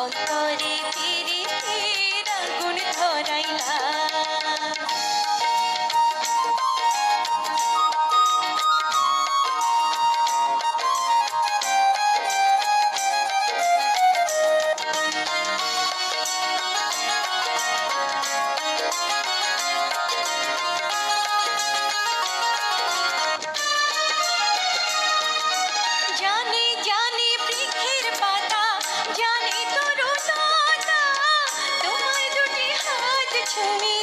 অন্তরে প্রীতির আগুন ধরাইলা। জানি জানি বৃক্ষের পাতা, জানি তরুলতা, তোমার দুটি হাত ছুঁয়ে